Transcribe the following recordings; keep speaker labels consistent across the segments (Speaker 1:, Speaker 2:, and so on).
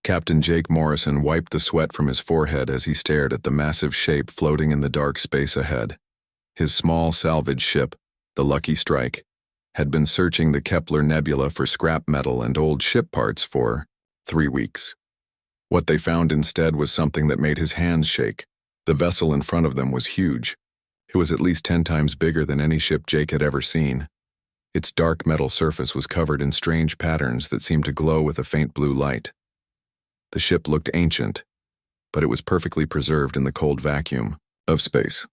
Speaker 1: Captain Jake Morrison wiped the sweat from his forehead as he stared at the massive shape floating in the dark space ahead. His small salvage ship, the Lucky Strike, had been searching the Kepler Nebula for scrap metal and old ship parts for 3 weeks. What they found instead was something that made his hands shake. The vessel in front of them was huge. It was at least 10 times bigger than any ship Jake had ever seen. Its dark metal surface was covered in strange patterns that seemed to glow with a faint blue light. The ship looked ancient, but it was perfectly preserved in the cold vacuum of space.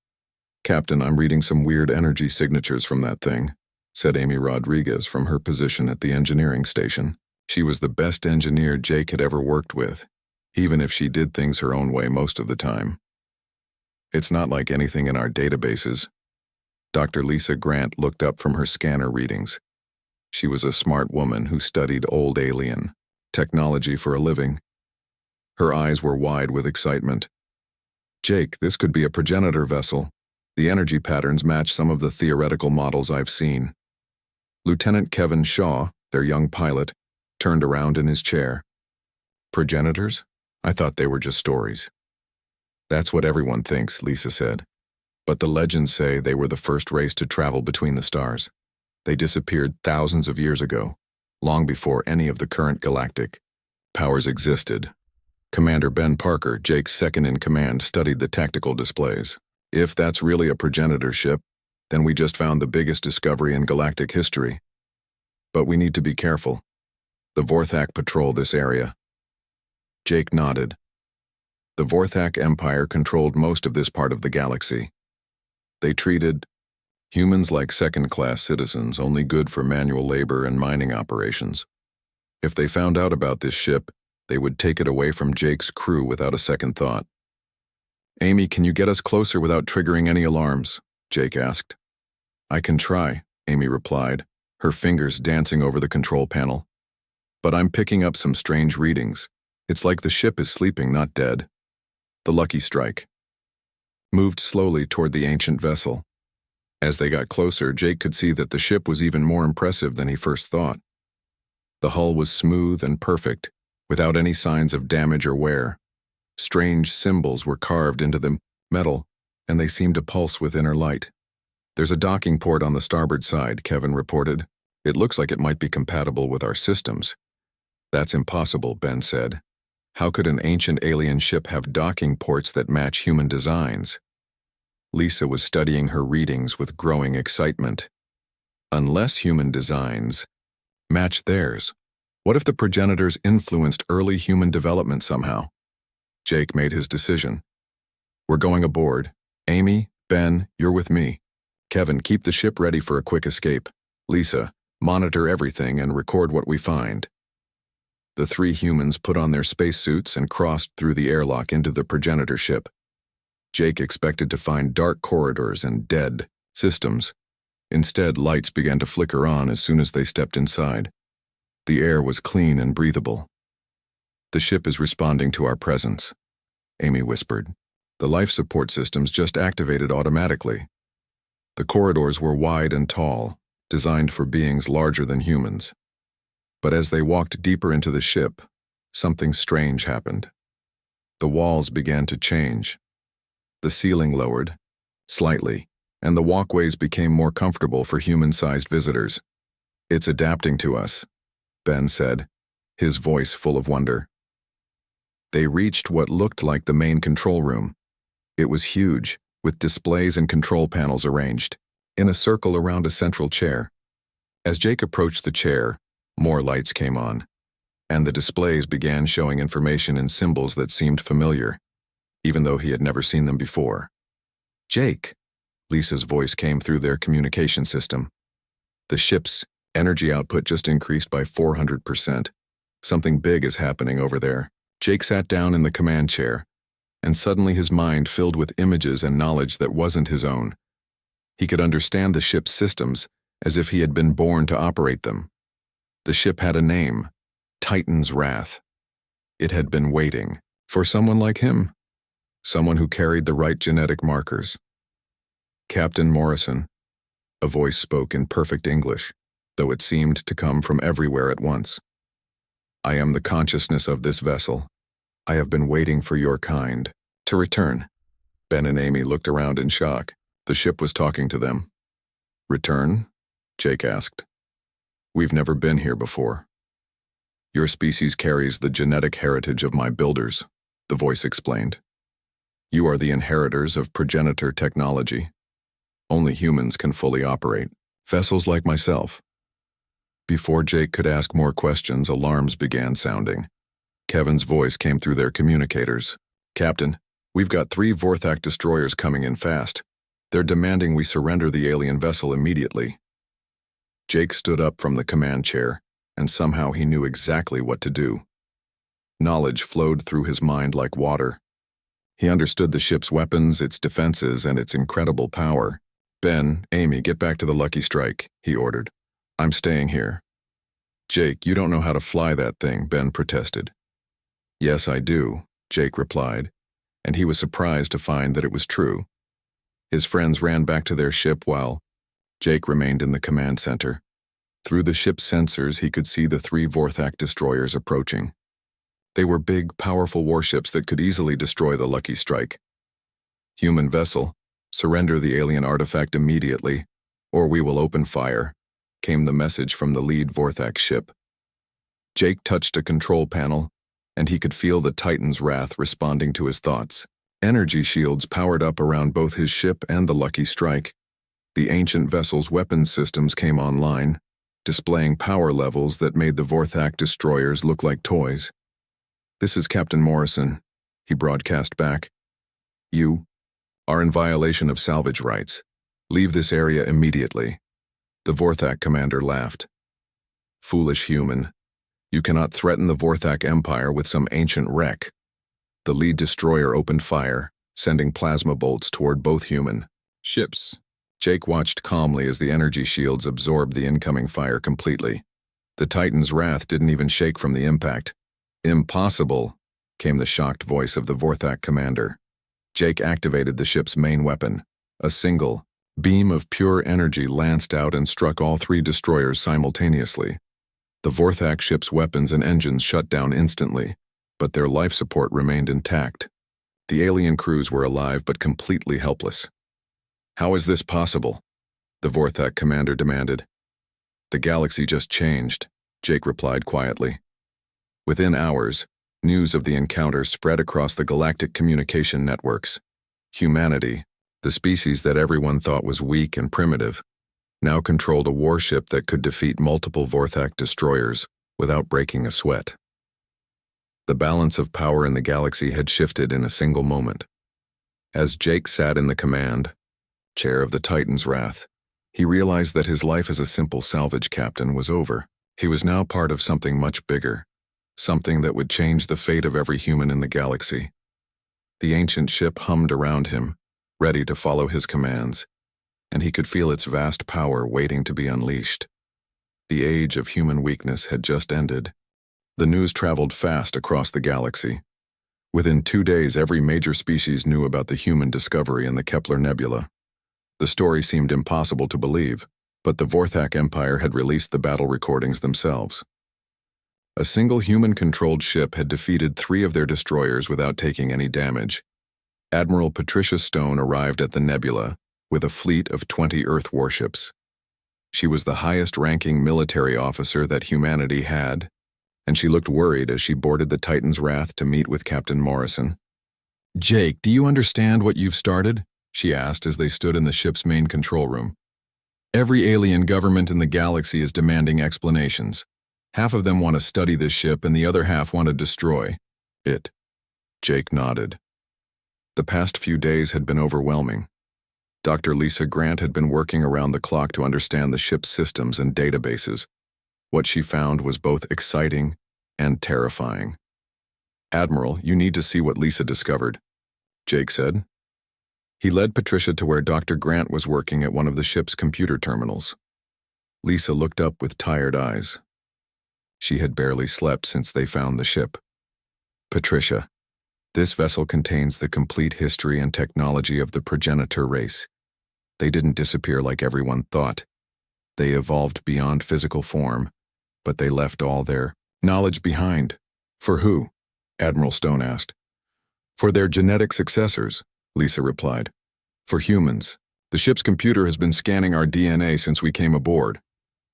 Speaker 1: "Captain, I'm reading some weird energy signatures from that thing," said Amy Rodriguez from her position at the engineering station. She was the best engineer Jake had ever worked with, even if she did things her own way most of the time. "It's not like anything in our databases." Dr. Lisa Grant looked up from her scanner readings. She was a smart woman who studied old alien technology for a living. Her eyes were wide with excitement. "Jake, this could be a progenitor vessel. The energy patterns match some of the theoretical models I've seen." Lieutenant Kevin Shaw, their young pilot, turned around in his chair. "Progenitors? I thought they were just stories." "That's what everyone thinks," Lisa said. "But the legends say they were the first race to travel between the stars. They disappeared thousands of years ago, long before any of the current galactic powers existed." Commander Ben Parker, Jake's second-in-command, studied the tactical displays. "If that's really a progenitor ship, then we just found the biggest discovery in galactic history. But we need to be careful. The Vorthak patrol this area." Jake nodded. The Vorthak Empire controlled most of this part of the galaxy. They treated humans like second-class citizens, only good for manual labor and mining operations. If they found out about this ship, they would take it away from Jake's crew without a second thought. "Amy, can you get us closer without triggering any alarms?" Jake asked. "I can try," Amy replied, her fingers dancing over the control panel. "But I'm picking up some strange readings. It's like the ship is sleeping, not dead." The Lucky Strike moved slowly toward the ancient vessel. As they got closer, Jake could see that the ship was even more impressive than he first thought. The hull was smooth and perfect, without any signs of damage or wear. Strange symbols were carved into the metal, and they seemed to pulse with inner light. "There's a docking port on the starboard side," Kevin reported. "It looks like it might be compatible with our systems." "That's impossible," Ben said. "How could an ancient alien ship have docking ports that match human designs?" Lisa was studying her readings with growing excitement. Unless human designs match theirs, what if the progenitors influenced early human development somehow? Jake made his decision. "We're going aboard. Amy, Ben, you're with me. Kevin, keep the ship ready for a quick escape. Lisa, monitor everything and record what we find." The 3 humans put on their spacesuits and crossed through the airlock into the progenitor ship. Jake expected to find dark corridors and dead systems. Instead, lights began to flicker on as soon as they stepped inside. The air was clean and breathable. "The ship is responding to our presence," Amy whispered. "The life support systems just activated automatically." The corridors were wide and tall, designed for beings larger than humans. But as they walked deeper into the ship, something strange happened. The walls began to change. The ceiling lowered, slightly, and the walkways became more comfortable for human-sized visitors. "It's adapting to us," Ben said, his voice full of wonder. They reached what looked like the main control room. It was huge, with displays and control panels arranged in a circle around a central chair. As Jake approached the chair, more lights came on, and the displays began showing information in symbols that seemed familiar, even though he had never seen them before. "Jake," Lisa's voice came through their communication system. "The ship's energy output just increased by 400%. Something big is happening over there." Jake sat down in the command chair, and suddenly his mind filled with images and knowledge that wasn't his own. He could understand the ship's systems as if he had been born to operate them. The ship had a name, Titan's Wrath. It had been waiting for someone like him, someone who carried the right genetic markers. "Captain Morrison," a voice spoke in perfect English, though it seemed to come from everywhere at once. I am the consciousness of this vessel. I have been waiting for your kind to return. Ben and Amy looked around in shock. The ship was talking to them. Return? Jake asked. We've never been here before. Your species carries the genetic heritage of my builders, the voice explained. You are the inheritors of progenitor technology. Only humans can fully operate vessels like myself. Before Jake could ask more questions, alarms began sounding. Kevin's voice came through their communicators. Captain, we've got 3 Vorthak destroyers coming in fast. They're demanding we surrender the alien vessel immediately. Jake stood up from the command chair, and somehow he knew exactly what to do. Knowledge flowed through his mind like water. He understood the ship's weapons, its defenses, and its incredible power. Ben, Amy, get back to the Lucky Strike, he ordered. I'm staying here. Jake, you don't know how to fly that thing, Ben protested. Yes, I do, Jake replied, and he was surprised to find that it was true. His friends ran back to their ship while Jake remained in the command center. Through the ship's sensors, he could see the 3 Vorthak destroyers approaching. They were big, powerful warships that could easily destroy the Lucky Strike. Human vessel, surrender the alien artifact immediately, or we will open fire, came the message from the lead Vorthak ship. Jake touched a control panel, and he could feel the Titan's wrath responding to his thoughts. Energy shields powered up around both his ship and the Lucky Strike. The ancient vessel's weapons systems came online, displaying power levels that made the Vorthak destroyers look like toys. This is Captain Morrison, he broadcast back. You are in violation of salvage rights. Leave this area immediately. The Vorthak commander laughed. Foolish human. You cannot threaten the Vorthak Empire with some ancient wreck. The lead destroyer opened fire, sending plasma bolts toward both human ships. Jake watched calmly as the energy shields absorbed the incoming fire completely. The Titan's wrath didn't even shake from the impact. Impossible, came the shocked voice of the Vorthak commander. Jake activated the ship's main weapon. A single beam of pure energy lanced out and struck all 3 destroyers simultaneously. The Vorthak ship's weapons and engines shut down instantly, but their life support remained intact. The alien crews were alive but completely helpless. How is this possible? The Vorthak commander demanded. The galaxy just changed, Jake replied quietly. Within hours, news of the encounter spread across the galactic communication networks. Humanity, the species that everyone thought was weak and primitive, now controlled a warship that could defeat multiple Vorthak destroyers without breaking a sweat. The balance of power in the galaxy had shifted in a single moment. As Jake sat in the command chair of the Titan's wrath, he realized that his life as a simple salvage captain was over. He was now part of something much bigger, something that would change the fate of every human in the galaxy. The ancient ship hummed around him, ready to follow his commands, and he could feel its vast power waiting to be unleashed. The age of human weakness had just ended. The news traveled fast across the galaxy. Within 2 days, every major species knew about the human discovery in the Kepler Nebula. The story seemed impossible to believe, but the Vorthak Empire had released the battle recordings themselves. A single human-controlled ship had defeated 3 of their destroyers without taking any damage. Admiral Patricia Stone arrived at the nebula with a fleet of 20 Earth warships. She was the highest-ranking military officer that humanity had, and she looked worried as she boarded the Titan's Wrath to meet with Captain Morrison. "Jake, do you understand what you've started?" she asked as they stood in the ship's main control room. "Every alien government in the galaxy is demanding explanations. Half of them want to study this ship and the other half want to destroy it." Jake nodded. The past few days had been overwhelming. Dr. Lisa Grant had been working around the clock to understand the ship's systems and databases. What she found was both exciting and terrifying. "Admiral, you need to see what Lisa discovered," Jake said. He led Patricia to where Dr. Grant was working at one of the ship's computer terminals. Lisa looked up with tired eyes. She had barely slept since they found the ship. "Patricia, this vessel contains the complete history and technology of the progenitor race. They didn't disappear like everyone thought. They evolved beyond physical form, but they left all their Knowledge behind. For who? Admiral Stone asked. For their genetic successors, Lisa replied. For humans. The ship's computer has been scanning our DNA since we came aboard.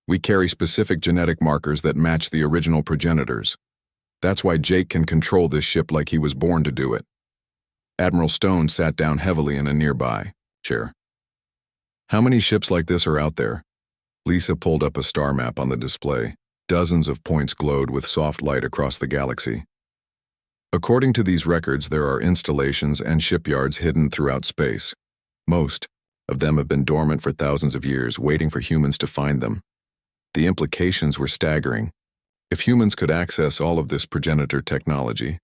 Speaker 1: We carry specific genetic markers that match the original progenitors. That's why Jake can control this ship like he was born to do it. Admiral Stone sat down heavily in a nearby chair. How many ships like this are out there? Lisa pulled up a star map on the display. Dozens of points glowed with soft light across the galaxy. According to these records, there are installations and shipyards hidden throughout space. Most of them have been dormant for thousands of years, waiting for humans to find them. The implications were staggering. If humans could access all of this progenitor technology,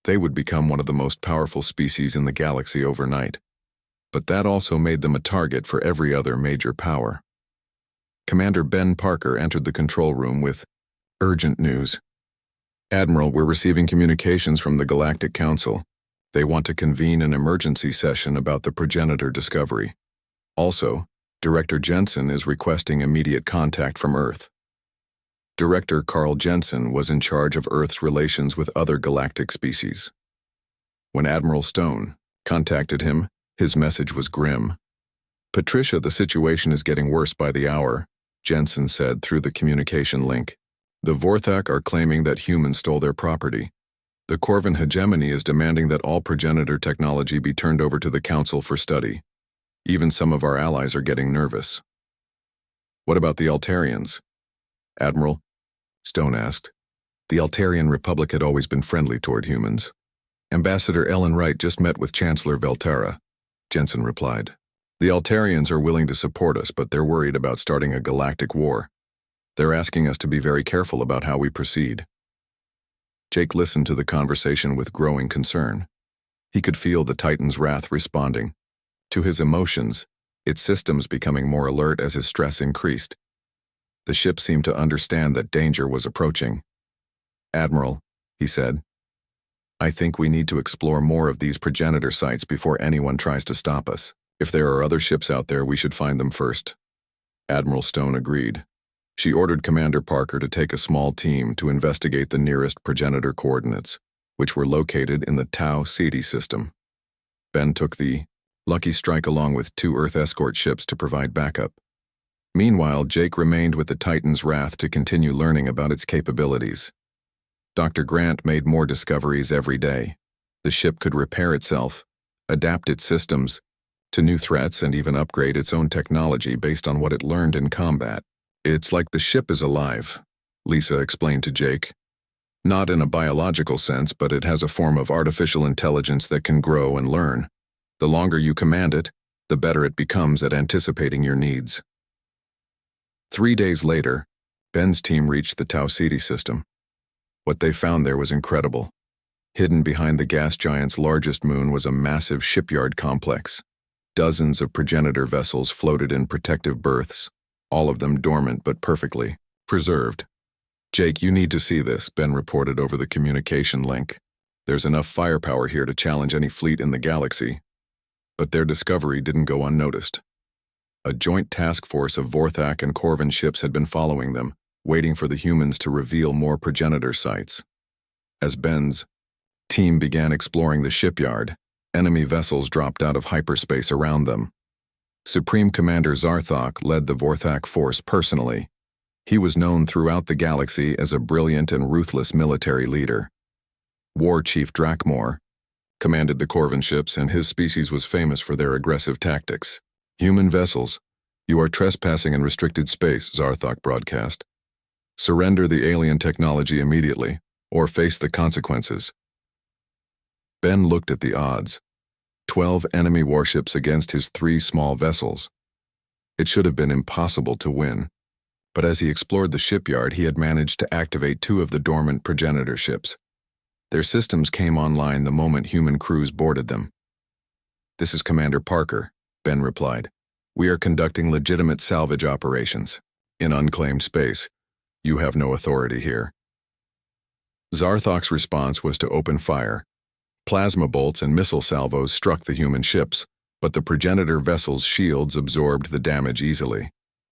Speaker 1: they would become one of the most powerful species in the galaxy overnight. But that also made them a target for every other major power. Commander Ben Parker entered the control room with urgent news. Admiral, we're receiving communications from the Galactic Council. They want to convene an emergency session about the progenitor discovery. Also, Director Jensen is requesting immediate contact from Earth. Director Carl Jensen was in charge of Earth's relations with other galactic species. When Admiral Stone contacted him, his message was grim. Patricia, the situation is getting worse by the hour, Jensen said through the communication link. The Vorthak are claiming that humans stole their property. The Corvin hegemony is demanding that all progenitor technology be turned over to the Council for study. Even some of our allies are getting nervous. What about the Altarians? Admiral, Stone asked. The Altarian Republic had always been friendly toward humans. Ambassador Ellen Wright just met with Chancellor Velterra, Jensen replied. The Altarians are willing to support us, but they're worried about starting a galactic war. They're asking us to be very careful about how we proceed. Jake listened to the conversation with growing concern. He could feel the Titan's wrath responding to his emotions, its systems becoming more alert as his stress increased. The ship seemed to understand that danger was approaching. Admiral, he said, I think we need to explore more of these progenitor sites before anyone tries to stop us. If there are other ships out there, we should find them first. Admiral Stone agreed. She ordered Commander Parker to take a small team to investigate the nearest progenitor coordinates, which were located in the Tau Ceti system. Ben took the Lucky Strike along with 2 Earth escort ships to provide backup. Meanwhile, Jake remained with the Titan's Wrath to continue learning about its capabilities. Dr. Grant made more discoveries every day. The ship could repair itself, adapt its systems to new threats, and even upgrade its own technology based on what it learned in combat. It's like the ship is alive, Lisa explained to Jake. Not in a biological sense, but it has a form of artificial intelligence that can grow and learn. The longer you command it, the better it becomes at anticipating your needs. 3 days later, Ben's team reached the Tau Ceti system. What they found there was incredible. Hidden behind the gas giant's largest moon was a massive shipyard complex. Dozens of progenitor vessels floated in protective berths, all of them dormant but perfectly preserved. Jake, you need to see this, Ben reported over the communication link. There's enough firepower here to challenge any fleet in the galaxy. But their discovery didn't go unnoticed. A joint task force of Vorthak and Corvin ships had been following them, waiting for the humans to reveal more progenitor sites. As Ben's team began exploring the shipyard, enemy vessels dropped out of hyperspace around them. Supreme Commander Zarthok led the Vorthak force personally. He was known throughout the galaxy as a brilliant and ruthless military leader. War Chief Drakmor commanded the Corvin ships, and his species was famous for their aggressive tactics. Human vessels, you are trespassing in restricted space, Zarthok broadcast. Surrender the alien technology immediately, or face the consequences. Ben looked at the odds. 12 enemy warships against his 3 small vessels. It should have been impossible to win. But as he explored the shipyard, he had managed to activate 2 of the dormant progenitor ships. Their systems came online the moment human crews boarded them. This is Commander Parker, Ben replied. We are conducting legitimate salvage operations. In unclaimed space. You have no authority here. Zarthok's response was to open fire. Plasma bolts and missile salvos struck the human ships, but the progenitor vessels' shields absorbed the damage easily.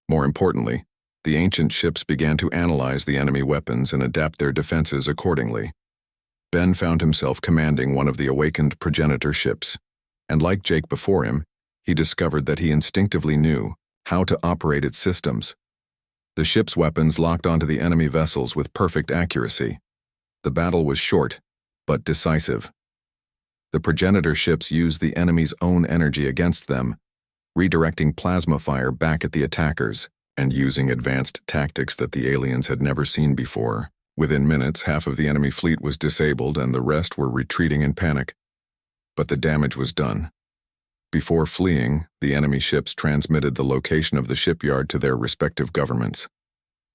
Speaker 1: More importantly, The ancient ships began to analyze the enemy weapons and adapt their defenses accordingly. Ben found himself commanding one of the awakened progenitor ships, and like Jake before him, he discovered that he instinctively knew how to operate its systems. The ship's weapons locked onto the enemy vessels with perfect accuracy. The battle was short, but decisive. The progenitor ships used the enemy's own energy against them, redirecting plasma fire back at the attackers and using advanced tactics that the aliens had never seen before. Within minutes, half of the enemy fleet was disabled and the rest were retreating in panic. But the damage was done. Before fleeing, the enemy ships transmitted the location of the shipyard to their respective governments.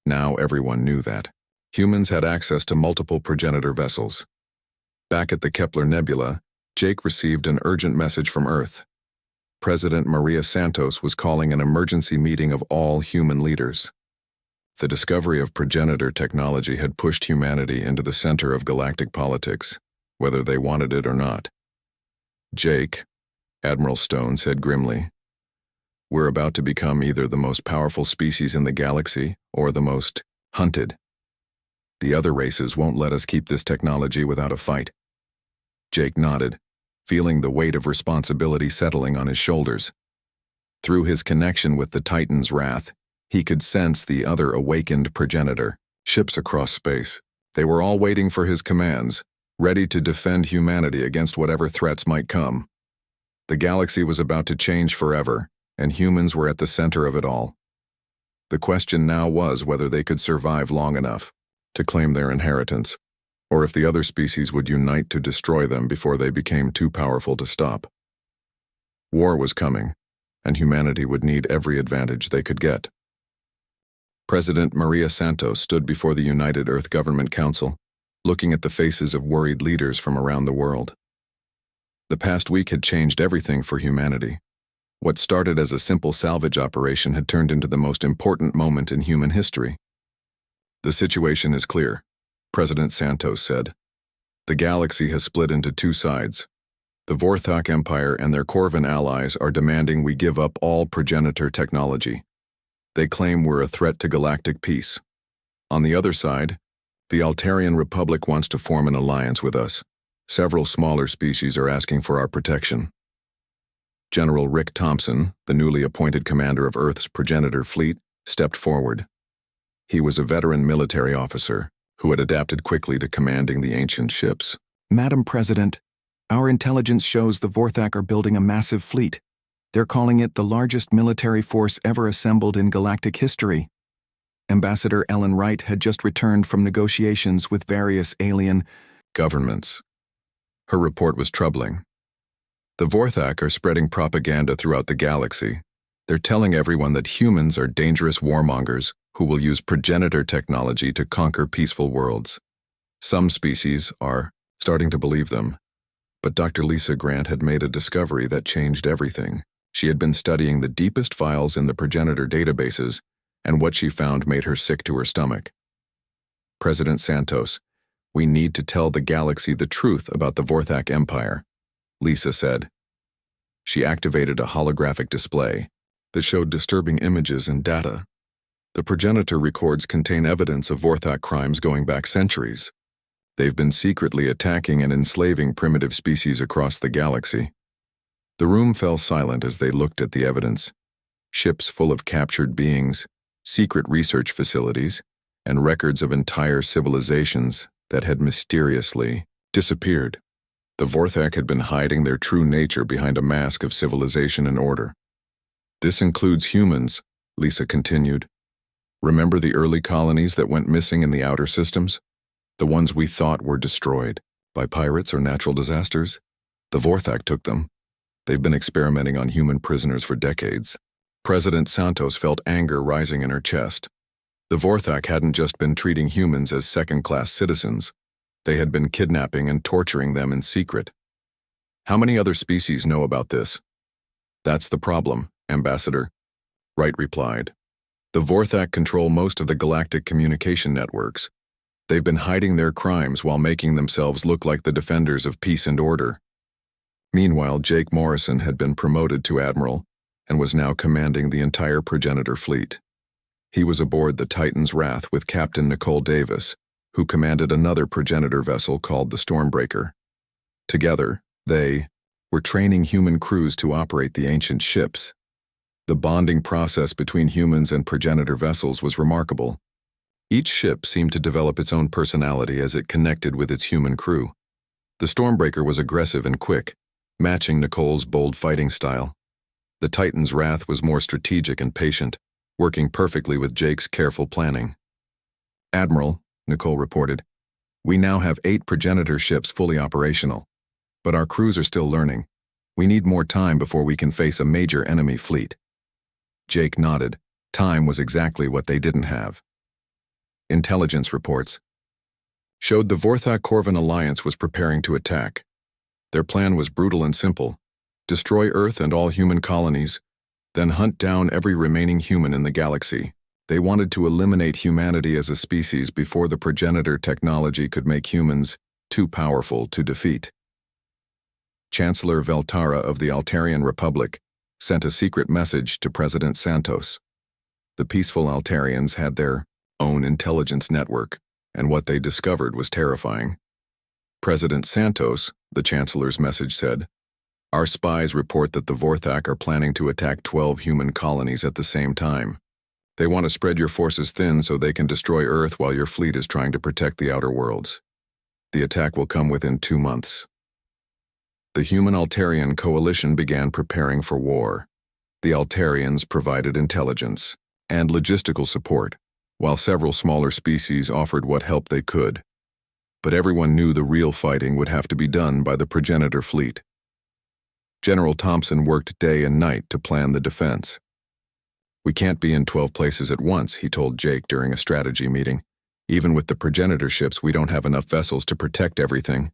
Speaker 1: Now everyone knew that. Humans had access to multiple progenitor vessels. Back at the Kepler Nebula, Jake received an urgent message from Earth. President Maria Santos was calling an emergency meeting of all human leaders. The discovery of progenitor technology had pushed humanity into the center of galactic politics, whether they wanted it or not. Jake, Admiral Stone said grimly, "We're about to become either the most powerful species in the galaxy or the most hunted. The other races won't let us keep this technology without a fight." Jake nodded, feeling the weight of responsibility settling on his shoulders. Through his connection with the Titan's wrath, he could sense the other awakened progenitor ships across space. They were all waiting for his commands, ready to defend humanity against whatever threats might come. The galaxy was about to change forever, and humans were at the center of it all. The question now was whether they could survive long enough to claim their inheritance, or if the other species would unite to destroy them before they became too powerful to stop. War was coming, and humanity would need every advantage they could get. President Maria Santos stood before the United Earth Government Council, looking at the faces of worried leaders from around the world. The past week had changed everything for humanity. What started as a simple salvage operation had turned into the most important moment in human history. "The situation is clear," President Santos said. "The galaxy has split into two sides. The Vorthak Empire and their Corvin allies are demanding we give up all progenitor technology. They claim we're a threat to galactic peace. On the other side, the Altarian Republic wants to form an alliance with us. Several smaller species are asking for our protection." General Rick Thompson, the newly appointed commander of Earth's progenitor fleet, stepped forward. He was a veteran military officer who had adapted quickly to commanding the ancient ships. "Madam President, our intelligence shows the Vorthak are building a massive fleet. They're calling it the largest military force ever assembled in galactic history." Ambassador Ellen Wright had just returned from negotiations with various alien governments. Her report was troubling. "The Vorthak are spreading propaganda throughout the galaxy. They're telling everyone that humans are dangerous warmongers who will use progenitor technology to conquer peaceful worlds. Some species are starting to believe them. But Dr. Lisa Grant had made a discovery that changed everything. She had been studying the deepest files in the progenitor databases, and what she found made her sick to her stomach. "President Santos, we need to tell the galaxy the truth about the Vorthak Empire," Lisa said. She activated a holographic display that showed disturbing images and data. The progenitor records contain evidence of Vorthak crimes going back centuries. They've been secretly attacking and enslaving primitive species across the galaxy. The room fell silent as they looked at the evidence. Ships full of captured beings, secret research facilities, and records of entire civilizations that had mysteriously disappeared. The Vorthak had been hiding their true nature behind a mask of civilization and order. "This includes humans," Lisa continued. "Remember the early colonies that went missing in the outer systems? The ones we thought were destroyed by pirates or natural disasters? The Vorthak took them. They've been experimenting on human prisoners for decades." President Santos felt anger rising in her chest. The Vorthak hadn't just been treating humans as second-class citizens. They had been kidnapping and torturing them in secret. "How many other species know about this?" "That's the problem, Ambassador," Wright replied. "The Vorthak control most of the galactic communication networks. They've been hiding their crimes while making themselves look like the defenders of peace and order." Meanwhile, Jake Morrison had been promoted to admiral and was now commanding the entire progenitor fleet. He was aboard the Titan's Wrath with Captain Nicole Davis, who commanded another progenitor vessel called the Stormbreaker. Together, they were training human crews to operate the ancient ships. The bonding process between humans and progenitor vessels was remarkable. Each ship seemed to develop its own personality as it connected with its human crew. The Stormbreaker was aggressive and quick, matching Nicole's bold fighting style. The Titan's Wrath was more strategic and patient, working perfectly with Jake's careful planning. "Admiral," Nicole reported, "we now have 8 progenitor ships fully operational, but our crews are still learning. We need more time before we can face a major enemy fleet." Jake nodded. Time was exactly what they didn't have. Intelligence reports showed the Vorthak-Corvin alliance was preparing to attack. Their plan was brutal and simple: destroy Earth and all human colonies, then hunt down every remaining human in the galaxy. They wanted to eliminate humanity as a species before the progenitor technology could make humans too powerful to defeat. Chancellor Veltara of the Altarian Republic sent a secret message to President Santos. The peaceful Altarians had their own intelligence network, and what they discovered was terrifying. "President Santos," the Chancellor's message said, "our spies report that the Vorthak are planning to attack 12 human colonies at the same time. They want to spread your forces thin so they can destroy Earth while your fleet is trying to protect the outer worlds. The attack will come within 2 months." The Human-Altarian coalition began preparing for war. The Altarians provided intelligence and logistical support, while several smaller species offered what help they could. But everyone knew the real fighting would have to be done by the progenitor fleet. General Thompson worked day and night to plan the defense. "We can't be in 12 places at once," he told Jake during a strategy meeting. "Even with the progenitor ships, we don't have enough vessels to protect everything."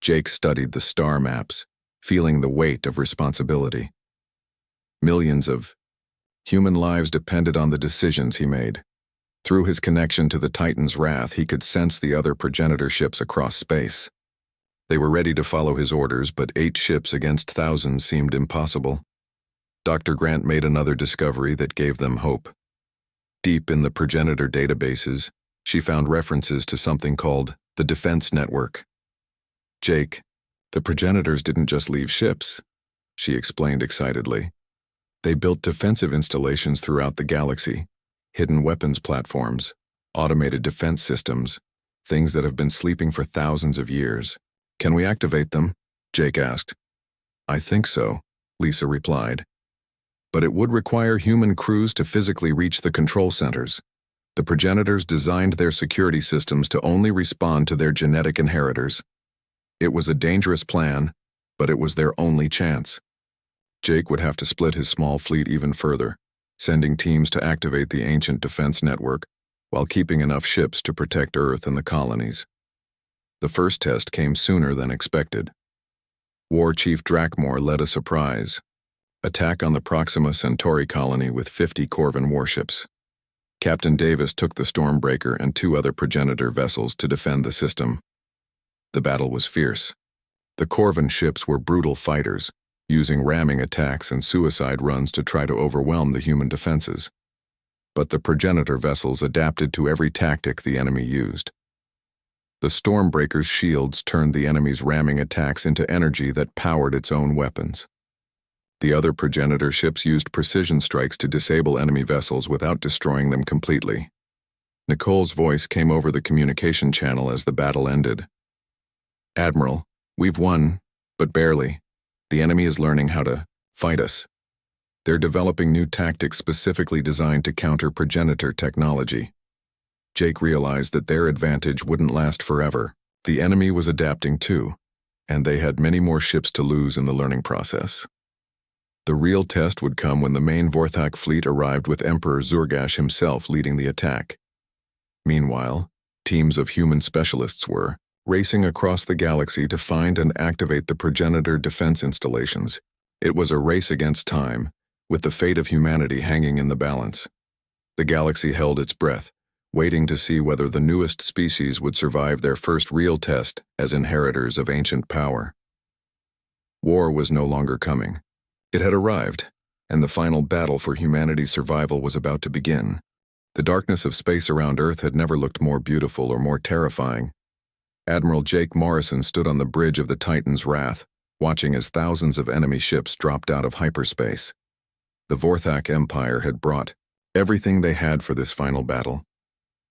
Speaker 1: Jake studied the star maps, feeling the weight of responsibility. Millions of human lives depended on the decisions he made. Through his connection to the Titan's Wrath, he could sense the other progenitor ships across space. They were ready to follow his orders, but 8 ships against thousands seemed impossible. Dr. Grant made another discovery that gave them hope. Deep in the progenitor databases, she found references to something called the Defense Network. "Jake, the progenitors didn't just leave ships," she explained excitedly. "They built defensive installations throughout the galaxy. Hidden weapons platforms, automated defense systems, things that have been sleeping for thousands of years. Can we activate them?" Jake asked. "I think so," Lisa replied. "But it would require human crews to physically reach the control centers. The progenitors designed their security systems to only respond to their genetic inheritors. It was a dangerous plan, but it was their only chance." Jake would have to split his small fleet even further, sending teams to activate the ancient defense network while keeping enough ships to protect Earth and the colonies. The first test came sooner than expected. War Chief Drakmor led a surprise attack on the Proxima Centauri colony with 50 Corvin warships. Captain Davis took the Stormbreaker and 2 other progenitor vessels to defend the system. The battle was fierce. The Corvin ships were brutal fighters, using ramming attacks and suicide runs to try to overwhelm the human defenses. But the progenitor vessels adapted to every tactic the enemy used. The Stormbreaker's shields turned the enemy's ramming attacks into energy that powered its own weapons. The other progenitor ships used precision strikes to disable enemy vessels without destroying them completely. Nicole's voice came over the communication channel as the battle ended. "Admiral, we've won, but barely. The enemy is learning how to fight us. They're developing new tactics specifically designed to counter progenitor technology." Jake realized that their advantage wouldn't last forever. The enemy was adapting too, and they had many more ships to lose in the learning process. The real test would come when the main Vorthak fleet arrived with Emperor Zurgash himself leading the attack. Meanwhile, teams of human specialists were racing across the galaxy to find and activate the progenitor defense installations. It was a race against time, with the fate of humanity hanging in the balance. The galaxy held its breath, waiting to see whether the newest species would survive their first real test as inheritors of ancient power. War was no longer coming. It had arrived, and the final battle for humanity's survival was about to begin. The darkness of space around Earth had never looked more beautiful or more terrifying. Admiral Jake Morrison stood on the bridge of the Titan's Wrath, watching as thousands of enemy ships dropped out of hyperspace. The Vorthak Empire had brought everything they had for this final battle.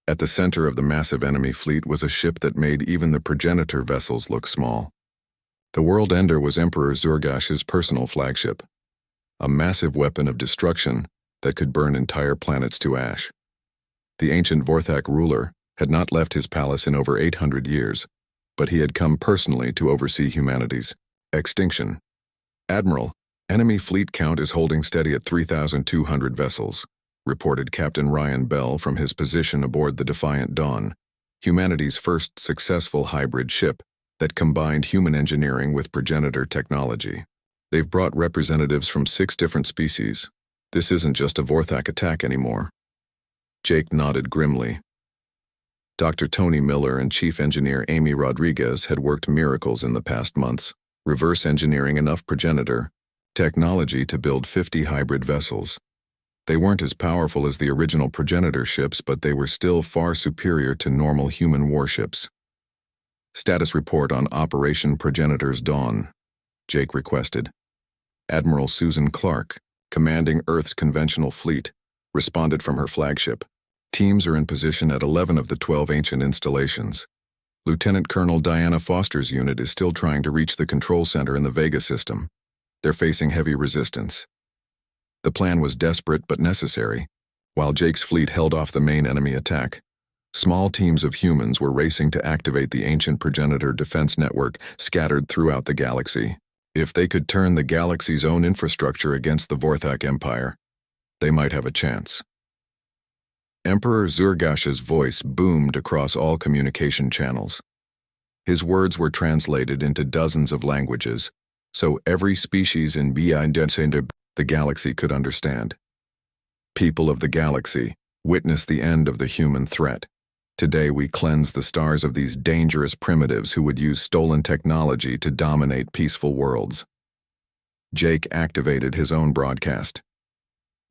Speaker 1: At the center of the massive enemy fleet was a ship that made even the progenitor vessels look small. The World Ender was Emperor Zurgash's personal flagship, a massive weapon of destruction that could burn entire planets to ash. The ancient Vorthak ruler had not left his palace in over 800 years, but he had come personally to oversee humanity's extinction. Admiral, enemy fleet count is holding steady at 3,200 vessels, reported Captain Ryan Bell from his position aboard the Defiant Dawn, humanity's first successful hybrid ship that combined human engineering with progenitor technology. They've brought representatives from 6 different species. This isn't just a Vorthak attack anymore. Jake nodded grimly. Dr. Tony Miller and Chief Engineer Amy Rodriguez had worked miracles in the past months, reverse engineering enough progenitor technology to build 50 hybrid vessels. They weren't as powerful as the original progenitor ships, but they were still far superior to normal human warships. Status report on Operation Progenitor's Dawn, Jake requested. Admiral Susan Clark, commanding Earth's conventional fleet, responded from her flagship. Teams are in position at 11 of the 12 ancient installations. Lieutenant Colonel Diana Foster's unit is still trying to reach the control center in the Vega system. They're facing heavy resistance. The plan was desperate but necessary. While Jake's fleet held off the main enemy attack, small teams of humans were racing to activate the ancient progenitor defense network scattered throughout the galaxy. If they could turn the galaxy's own infrastructure against the Vorthak Empire, they might have a chance. Emperor Zurgash's voice boomed across all communication channels. His words were translated into dozens of languages, so every species in the galaxy could understand. People of the galaxy, witness the end of the human threat. Today we cleanse the stars of these dangerous primitives who would use stolen technology to dominate peaceful worlds. Jake activated his own broadcast.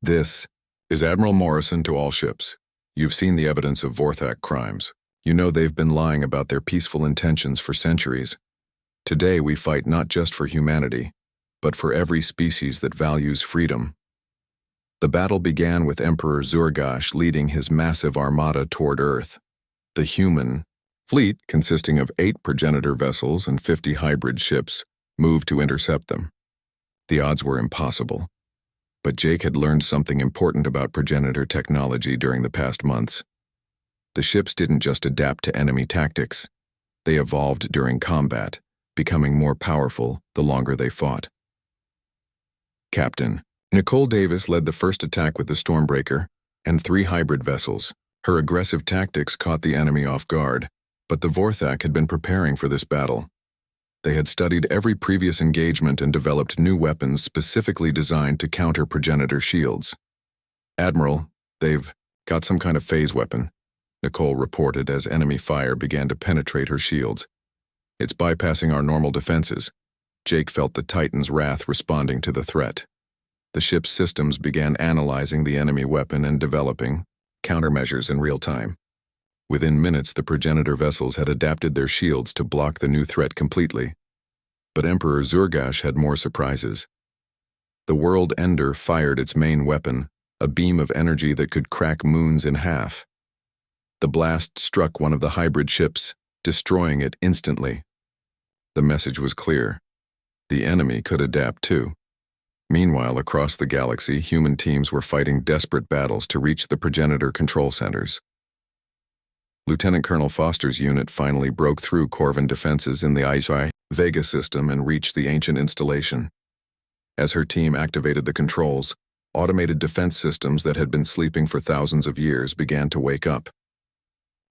Speaker 1: This is Admiral Morrison to all ships. You've seen the evidence of Vorthak crimes. You know they've been lying about their peaceful intentions for centuries. Today we fight not just for humanity, but for every species that values freedom. The battle began with Emperor Zurgash leading his massive armada toward Earth. The human fleet, consisting of 8 progenitor vessels and 50 hybrid ships, moved to intercept them. The odds were impossible. But Jake had learned something important about progenitor technology during the past months. The ships didn't just adapt to enemy tactics. They evolved during combat, becoming more powerful the longer they fought. Captain Nicole Davis led the first attack with the Stormbreaker and 3 hybrid vessels. Her aggressive tactics caught the enemy off guard, but the Vorthak had been preparing for this battle. They had studied every previous engagement and developed new weapons specifically designed to counter progenitor shields. Admiral, they've got some kind of phase weapon, Nicole reported as enemy fire began to penetrate her shields. It's bypassing our normal defenses. Jake felt the Titan's wrath responding to the threat. The ship's systems began analyzing the enemy weapon and developing countermeasures in real time. Within minutes, the progenitor vessels had adapted their shields to block the new threat completely. But Emperor Zurgash had more surprises. The World Ender fired its main weapon, a beam of energy that could crack moons in half. The blast struck one of the hybrid ships, destroying it instantly. The message was clear. The enemy could adapt too. Meanwhile, across the galaxy, human teams were fighting desperate battles to reach the progenitor control centers. Lieutenant Colonel Foster's unit finally broke through Corvan defenses in the HFY Vega system and reached the ancient installation. As her team activated the controls, automated defense systems that had been sleeping for thousands of years began to wake up.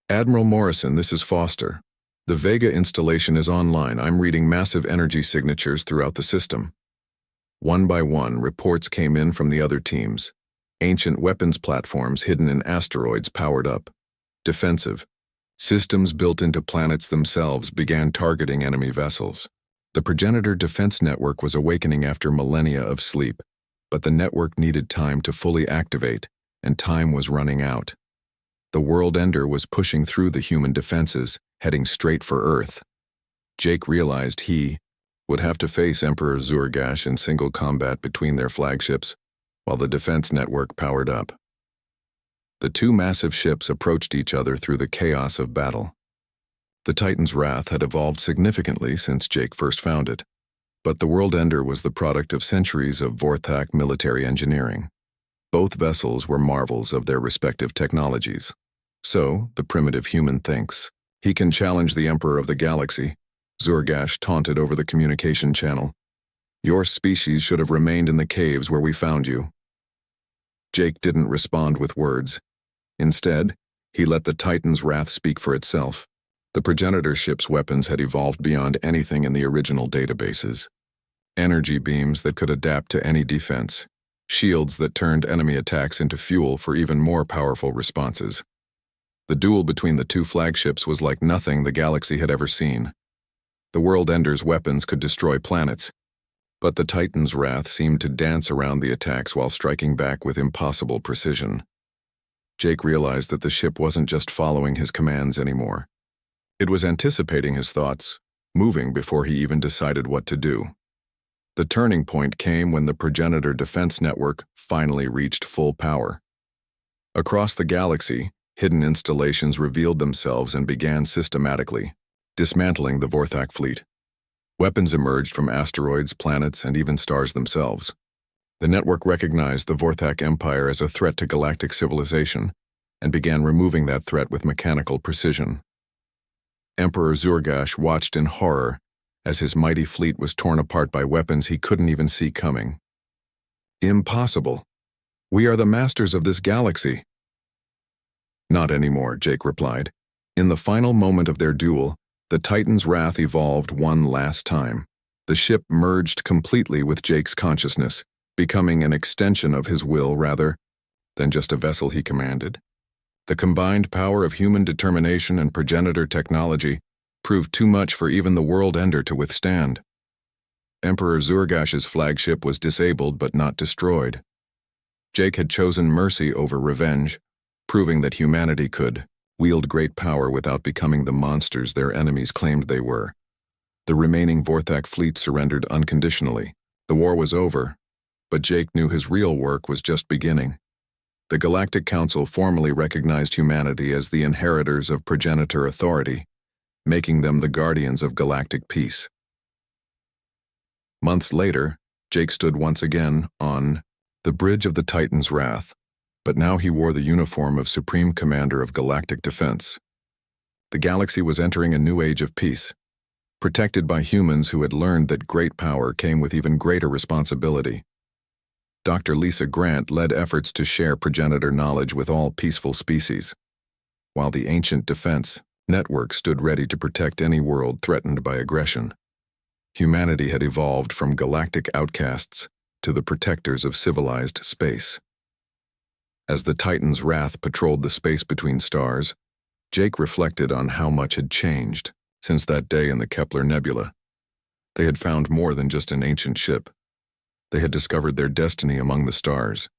Speaker 1: Admiral Morrison, this is Foster. The Vega installation is online. I'm reading massive energy signatures throughout the system. One by one, reports came in from the other teams. Ancient weapons platforms hidden in asteroids powered up. Defensive systems built into planets themselves began targeting enemy vessels. The progenitor defense network was awakening after millennia of sleep, but the network needed time to fully activate, and time was running out. The world ender was pushing through the human defenses, heading straight for Earth. Jake realized he would have to face Emperor Zurgash in single combat between their flagships, while the defense network powered up. The two massive ships approached each other through the chaos of battle. The Titan's wrath had evolved significantly since Jake first found it, but the world ender was the product of centuries of Vorthak military engineering. Both vessels were marvels of their respective technologies. So, the primitive human thinks, he can challenge the Emperor of the Galaxy. Zurgash taunted over the communication channel. Your species should have remained in the caves where we found you. Jake didn't respond with words. Instead, he let the Titan's wrath speak for itself. The progenitor ship's weapons had evolved beyond anything in the original databases. Energy beams that could adapt to any defense. Shields that turned enemy attacks into fuel for even more powerful responses. The duel between the two flagships was like nothing the galaxy had ever seen. The world ender's weapons could destroy planets, but the Titan's wrath seemed to dance around the attacks while striking back with impossible precision. Jake realized that the ship wasn't just following his commands anymore. It was anticipating his thoughts, moving before he even decided what to do. The turning point came when the progenitor defense network finally reached full power. Across the galaxy, hidden installations revealed themselves and began systematically dismantling the Vorthak fleet. Weapons emerged from asteroids, planets, and even stars themselves. The network recognized the Vorthak Empire as a threat to galactic civilization and began removing that threat with mechanical precision. Emperor Zurgash watched in horror as his mighty fleet was torn apart by weapons he couldn't even see coming. Impossible. We are the masters of this galaxy. Not anymore, Jake replied. In the final moment of their duel, the Titan's wrath evolved one last time. The ship merged completely with Jake's consciousness, becoming an extension of his will rather than just a vessel he commanded. The combined power of human determination and progenitor technology proved too much for even the world ender to withstand. Emperor Zurgash's flagship was disabled but not destroyed. Jake had chosen mercy over revenge, proving that humanity could wield great power without becoming the monsters their enemies claimed they were. The remaining Vorthak fleet surrendered unconditionally. The war was over, but Jake knew his real work was just beginning. The Galactic Council formally recognized humanity as the inheritors of progenitor authority, making them the guardians of galactic peace. Months later, Jake stood once again on the bridge of the Titan's wrath, but now he wore the uniform of Supreme Commander of Galactic Defense. The galaxy was entering a new age of peace, protected by humans who had learned that great power came with even greater responsibility. Dr. Lisa Grant led efforts to share progenitor knowledge with all peaceful species, while the ancient defense network stood ready to protect any world threatened by aggression. Humanity had evolved from galactic outcasts to the protectors of civilized space. As the Titan's wrath patrolled the space between stars, Jake reflected on how much had changed since that day in the Kepler Nebula. They had found more than just an ancient ship. They had discovered their destiny among the stars,